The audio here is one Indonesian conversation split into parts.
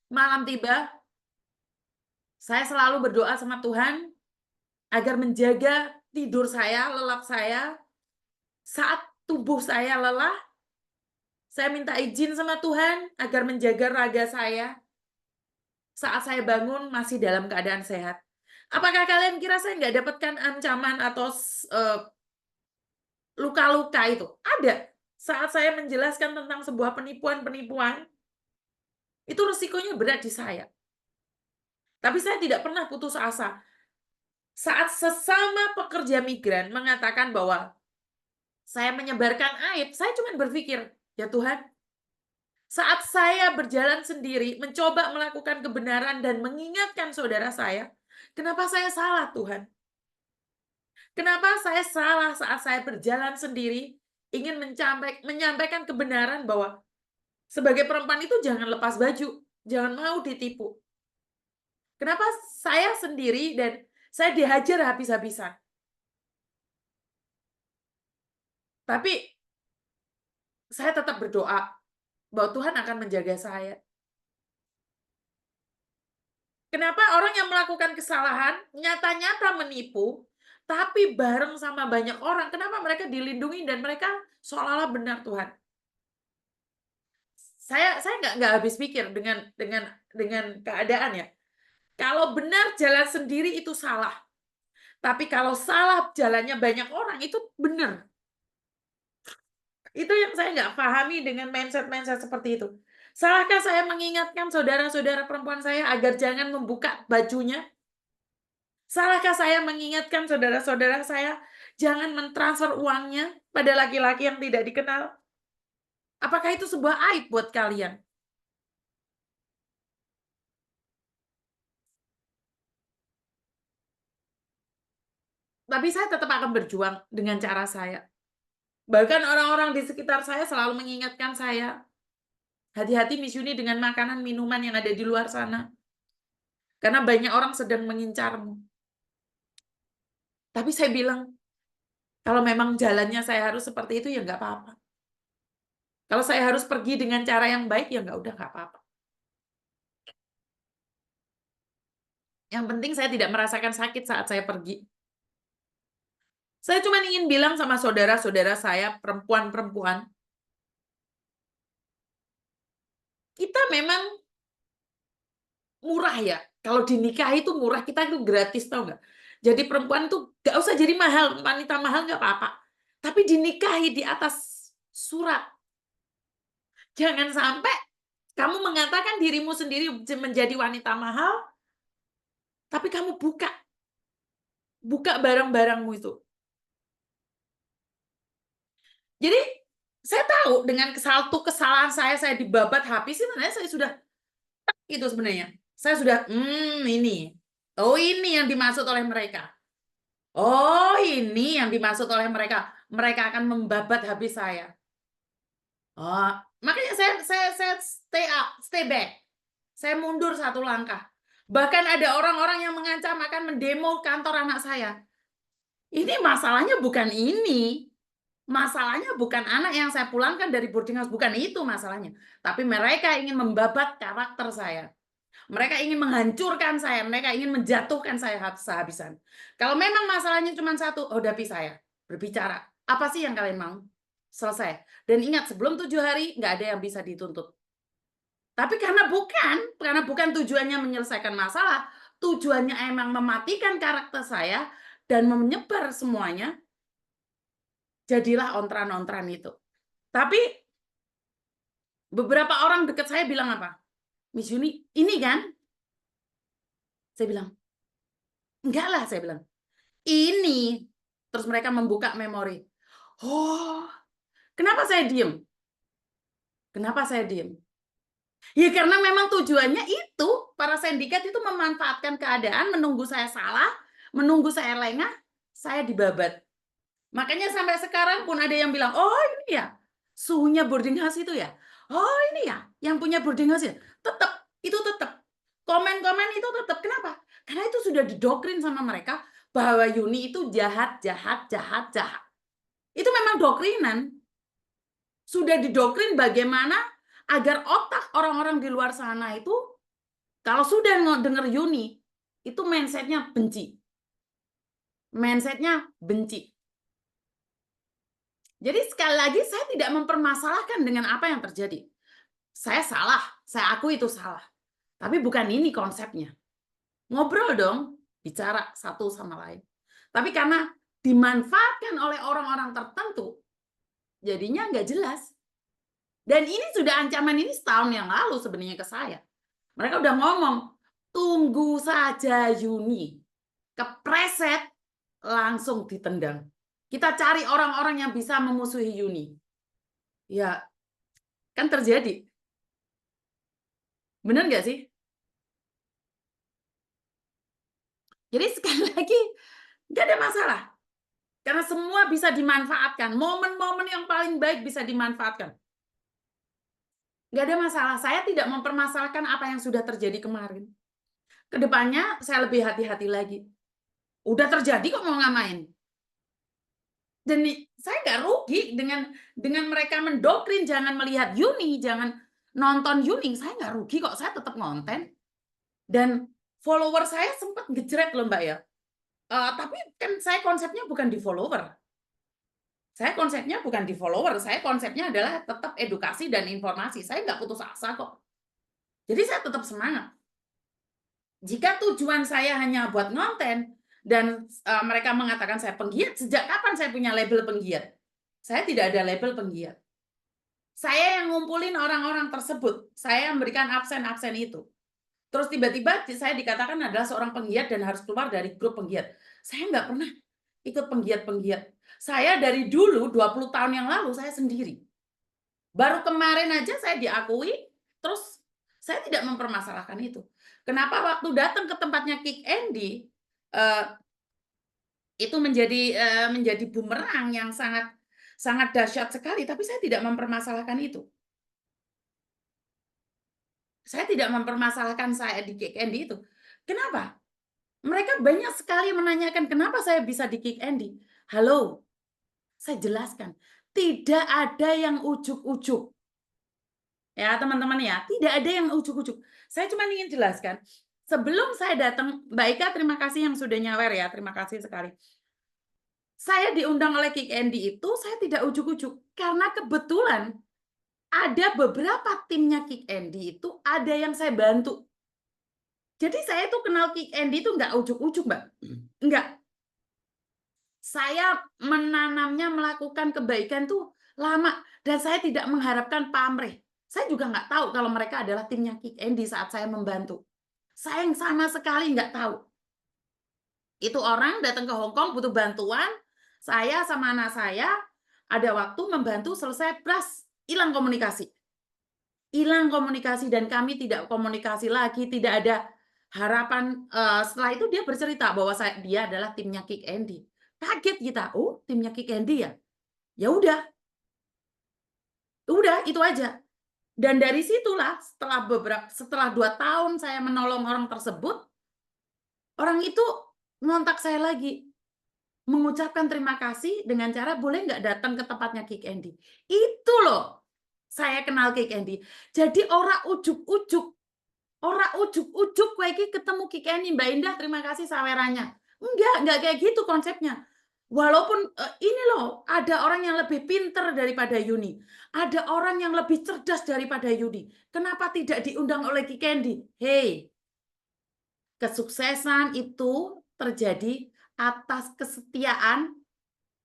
Malam tiba, saya selalu berdoa sama Tuhan agar menjaga tidur saya, lelap saya. Saat tubuh saya lelah, saya minta izin sama Tuhan agar menjaga raga saya. Saat saya bangun masih dalam keadaan sehat. Apakah kalian kira saya nggak dapatkan ancaman atau luka-luka itu? Ada. Saat saya menjelaskan tentang sebuah penipuan-penipuan, itu resikonya berat di saya. Tapi saya tidak pernah putus asa. Saat sesama pekerja migran mengatakan bahwa saya menyebarkan aib, saya cuma berpikir, ya Tuhan, saat saya berjalan sendiri, mencoba melakukan kebenaran dan mengingatkan saudara saya, kenapa saya salah Tuhan? Kenapa saya salah saat saya berjalan sendiri, ingin menyampaikan kebenaran bahwa sebagai perempuan itu jangan lepas baju, jangan mau ditipu. Kenapa saya sendiri dan saya dihajar habis-habisan? Tapi saya tetap berdoa bahwa Tuhan akan menjaga saya. Kenapa orang yang melakukan kesalahan, nyata-nyata menipu, tapi bareng sama banyak orang, kenapa mereka dilindungi dan mereka seolah-olah benar Tuhan? Saya nggak habis pikir dengan keadaan ya. Kalau benar jalan sendiri itu salah, tapi kalau salah jalannya banyak orang itu benar. Itu yang saya nggak pahami dengan mindset-mindset seperti itu. Salahkah saya mengingatkan saudara-saudara perempuan saya agar jangan membuka bajunya? Salahkah saya mengingatkan saudara-saudara saya jangan mentransfer uangnya pada laki-laki yang tidak dikenal? Apakah itu sebuah aib buat kalian? Tapi saya tetap akan berjuang dengan cara saya. Bahkan orang-orang di sekitar saya selalu mengingatkan saya, hati-hati Miss Yuni dengan makanan minuman yang ada di luar sana. Karena banyak orang sedang mengincarmu. Tapi saya bilang, kalau memang jalannya saya harus seperti itu, ya nggak apa-apa. Kalau saya harus pergi dengan cara yang baik, ya udah nggak apa-apa. Yang penting saya tidak merasakan sakit saat saya pergi. Saya cuma ingin bilang sama saudara-saudara saya, perempuan-perempuan, kita memang murah ya. Kalau dinikahi itu murah, kita itu gratis, tau nggak? Jadi perempuan tuh nggak usah jadi mahal, wanita mahal nggak apa-apa. Tapi dinikahi di atas surat. Jangan sampai kamu mengatakan dirimu sendiri menjadi wanita mahal, tapi kamu buka barang-barangmu itu. Jadi saya tahu dengan satu kesalahan saya dibabat habis, sebenarnya saya sudah itu sebenarnya. Saya sudah, ini. Oh, ini yang dimaksud oleh mereka. Oh, ini yang dimaksud oleh mereka. Mereka akan membabat habis saya. Oh, makanya saya stay back. Saya mundur satu langkah. Bahkan ada orang-orang yang mengancam akan mendemo kantor anak saya. Ini masalahnya bukan ini. Masalahnya bukan anak yang saya pulangkan dari boarding house, bukan itu masalahnya. Tapi mereka ingin membabat karakter saya. Mereka ingin menghancurkan saya, mereka ingin menjatuhkan saya habis-habisan. Kalau memang masalahnya cuma satu, hadapi saya, berbicara. Apa sih yang kalian mau? Selesai. Dan ingat, sebelum 7 hari, nggak ada yang bisa dituntut. Tapi karena bukan tujuannya menyelesaikan masalah, tujuannya emang mematikan karakter saya dan menyebar semuanya, jadilah ontran-ontran itu. Tapi beberapa orang dekat saya bilang apa? Miss Yuni, ini kan? Saya bilang, enggak lah, saya bilang. Ini. Terus mereka membuka memori. Oh, kenapa saya diem? Kenapa saya diem? Ya karena memang tujuannya itu, para sindikat itu memanfaatkan keadaan, menunggu saya salah, menunggu saya lengah, saya dibabat. Makanya sampai sekarang pun ada yang bilang, oh ini ya, suhunya boarding house itu ya. Oh ini ya, yang punya boarding house ya. Tetap, itu tetap. Komen-komen itu tetap. Kenapa? Karena itu sudah didoktrin sama mereka bahwa Yuni itu jahat, jahat, jahat, jahat. Itu memang doktrinan. Sudah didoktrin bagaimana agar otak orang-orang di luar sana itu Kalau sudah denger Yuni, itu mindsetnya benci. Mindsetnya benci. Jadi sekali lagi saya tidak mempermasalahkan dengan apa yang terjadi. Saya salah, saya akui itu salah. Tapi bukan ini konsepnya. Ngobrol dong, bicara satu sama lain. Tapi karena dimanfaatkan oleh orang-orang tertentu, jadinya nggak jelas. Dan ini sudah ancaman ini setahun yang lalu sebenarnya ke saya. Mereka udah ngomong, tunggu saja Yuni. Kepreset, langsung ditendang. Kita cari orang-orang yang bisa memusuhi Yuni. Ya, kan terjadi. Benar nggak sih? Jadi sekali lagi, nggak ada masalah. Karena semua bisa dimanfaatkan. Momen-momen yang paling baik bisa dimanfaatkan. Nggak ada masalah. Saya tidak mempermasalahkan apa yang sudah terjadi kemarin. Kedepannya saya lebih hati-hati lagi. Udah terjadi kok mau ngamain. Dan saya nggak rugi dengan mereka mendoktrin jangan melihat Yuni, jangan nonton Yuni. Saya nggak rugi kok, saya tetap ngonten. Dan follower saya sempat ngejret loh Mbak ya. Tapi kan saya konsepnya bukan di follower. Saya konsepnya bukan di follower, saya konsepnya adalah tetap edukasi dan informasi. Saya nggak putus asa kok. Jadi saya tetap semangat. Jika tujuan saya hanya buat ngonten, dan mereka mengatakan saya penggiat, sejak kapan saya punya label penggiat? Saya tidak ada label penggiat. Saya yang ngumpulin orang-orang tersebut. Saya memberikan absen-absen itu. Terus tiba-tiba saya dikatakan adalah seorang penggiat dan harus keluar dari grup penggiat. Saya nggak pernah ikut penggiat-penggiat. Saya dari dulu, 20 tahun yang lalu, saya sendiri. Baru kemarin aja saya diakui, terus saya tidak mempermasalahkan itu. Kenapa waktu datang ke tempatnya Kick Andy, itu menjadi bumerang yang sangat sangat dahsyat sekali, tapi saya tidak mempermasalahkan itu. Saya tidak mempermasalahkan saya di Kick Andy itu. Kenapa? Mereka banyak sekali menanyakan kenapa saya bisa di Kick Andy. Halo, saya jelaskan. Tidak ada yang ujuk-ujuk. Ya, teman-teman ya, tidak ada yang ujuk-ujuk. Saya cuma ingin jelaskan, sebelum saya datang, Mbak Ika terima kasih yang sudah nyawer ya, terima kasih sekali. Saya diundang oleh Kick Andy itu, saya tidak ujuk-ujuk. Karena kebetulan ada beberapa timnya Kick Andy itu, ada yang saya bantu. Jadi saya tuh kenal Kick Andy itu nggak ujuk-ujuk, Mbak. Enggak. Saya menanamnya, melakukan kebaikan tuh lama. Dan saya tidak mengharapkan pamrih. Saya juga nggak tahu kalau mereka adalah timnya Kick Andy saat saya membantu. Saya yang sama sekali nggak tahu. Itu orang datang ke Hong Kong butuh bantuan, saya sama anak saya ada waktu membantu selesai pras, hilang komunikasi. Hilang komunikasi dan kami tidak komunikasi lagi, tidak ada harapan. Setelah itu dia bercerita bahwa dia adalah timnya Kick Andy. Kaget kita, oh timnya Kick Andy ya? Ya udah itu aja. Dan dari situlah setelah 2 tahun saya menolong orang tersebut, orang itu ngontak saya lagi, mengucapkan terima kasih dengan cara boleh nggak datang ke tempatnya Kick Andy. Itu loh, saya kenal Kick Andy. Jadi ora ujuk-ujuk kowe iki ketemu Kick Andy, Mbak Indah terima kasih sawerannya. Enggak kayak gitu konsepnya. Walaupun ini loh, ada orang yang lebih pinter daripada Yuni. Ada orang yang lebih cerdas daripada Yuni. Kenapa tidak diundang oleh Kick Andy? Hei, kesuksesan itu terjadi atas kesetiaan,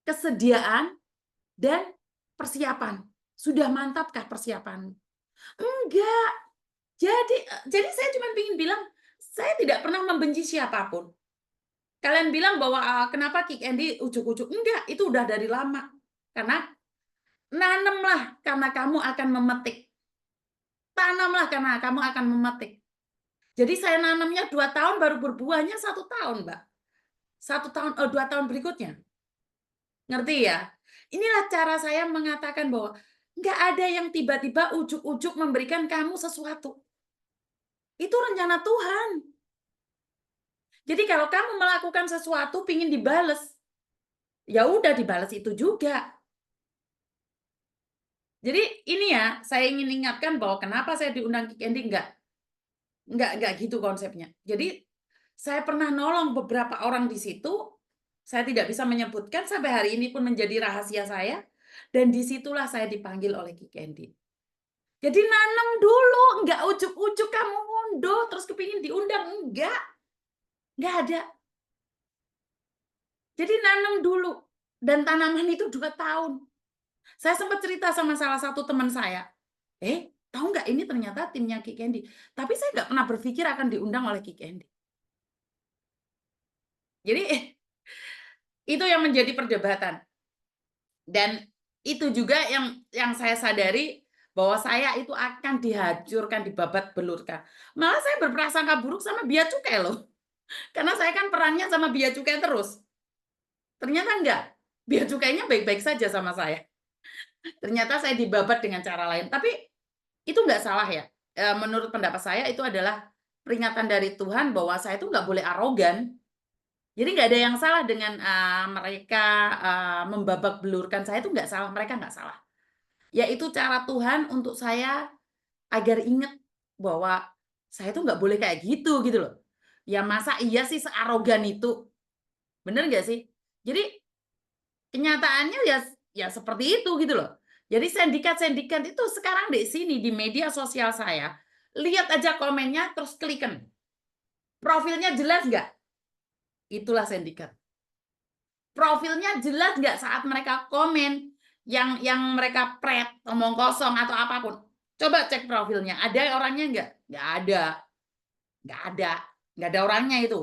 kesediaan, dan persiapan. Sudah mantapkah persiapan? Enggak. Jadi saya cuma ingin bilang, saya tidak pernah membenci siapapun. Kalian bilang bahwa kenapa Kick Andy ujuk-ujuk? Enggak, itu udah dari lama. Karena nanamlah karena kamu akan memetik. Tanamlah karena kamu akan memetik. Jadi saya nanamnya 2 tahun baru berbuahnya 1 tahun, Mbak. 2 tahun berikutnya. Ngerti ya? Inilah cara saya mengatakan bahwa nggak ada yang tiba-tiba ujuk-ujuk memberikan kamu sesuatu. Itu rencana Tuhan. Jadi kalau kamu melakukan sesuatu pingin dibales, ya udah dibales itu juga. Jadi ini ya, saya ingin ingatkan bahwa kenapa saya diundang Kick Andy, nggak Enggak gitu konsepnya. Jadi saya pernah nolong beberapa orang di situ, saya tidak bisa menyebutkan sampai hari ini pun menjadi rahasia saya, dan disitulah saya dipanggil oleh Ki Kendi. Jadi nanam dulu, enggak ujuk-ujuk kamu unduh terus kepingin diundang, enggak ada. Jadi nanam dulu, dan tanaman itu 2 tahun. Saya sempat cerita sama salah satu teman saya, tahu nggak ini ternyata timnya Ki Kendi. Tapi saya nggak pernah berpikir akan diundang oleh Ki Kendi. Jadi itu yang menjadi perdebatan. Dan itu juga yang saya sadari bahwa saya itu akan dihancurkan, dibabat belurkan. Malah saya berprasangka buruk sama Bea Cukai loh. Karena saya kan perannya sama Bea Cukai terus. Ternyata enggak. Bea Cukainya baik-baik saja sama saya. Ternyata saya dibabat dengan cara lain. Tapi itu nggak salah ya. Menurut pendapat saya itu adalah peringatan dari Tuhan bahwa saya itu nggak boleh arogan. Jadi nggak ada yang salah dengan mereka membabak belurkan saya, itu nggak salah, mereka nggak salah. Yaitu cara Tuhan untuk saya agar ingat bahwa saya itu nggak boleh kayak gitu loh. Ya masa iya sih searogan itu, bener nggak sih? Jadi kenyataannya ya seperti itu gitu loh. Jadi sindikat-sindikat itu sekarang di sini di media sosial saya, lihat aja komennya terus kliken. Profilnya jelas nggak? Itulah sindikat. Profilnya jelas nggak saat mereka komen yang mereka pret, omong kosong atau apapun. Coba cek profilnya, ada orangnya nggak? Nggak ada, nggak ada, nggak ada orangnya itu.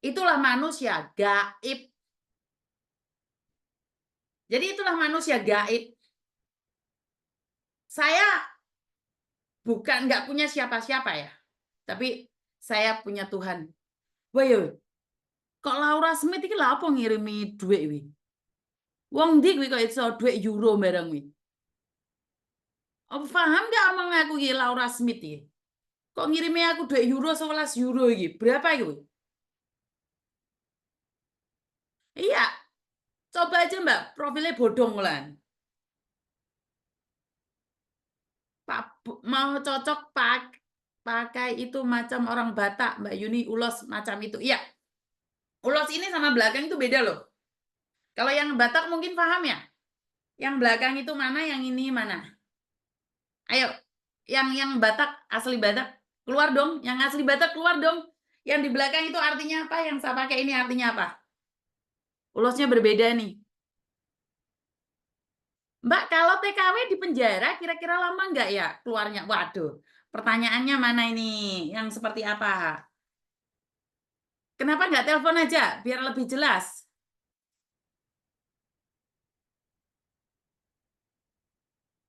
Itulah manusia gaib. Jadi itulah manusia gaib. Saya bukan nggak punya siapa-siapa ya, tapi saya punya Tuhan. Wah yo, kok Laura Smith iki lha apa ngirimi duit wi? Wong ndi kuwi kok iso duit euro bareng wi? Apa paham gak omong aku iki Laura Smith iki? Kok ngirimi aku duit euro 11 euro iki? Berapa iki? Iya, coba aja Mbak, profilnya bodong lan. Mau cocok pakai itu macam orang Batak, Mbak Yuni, ulos macam itu. Iya, ulos ini sama belakang itu beda loh. Kalau yang Batak mungkin paham ya? Yang belakang itu mana, yang ini mana? Ayo, yang Batak, asli Batak, keluar dong. Yang asli Batak keluar dong. Yang di belakang itu artinya apa? Yang saya pakai ini artinya apa? Ulosnya berbeda nih. Mbak, kalau TKW di penjara kira-kira lama nggak ya keluarnya? Waduh, pertanyaannya mana ini? Yang seperti apa? Kenapa nggak telepon aja biar lebih jelas?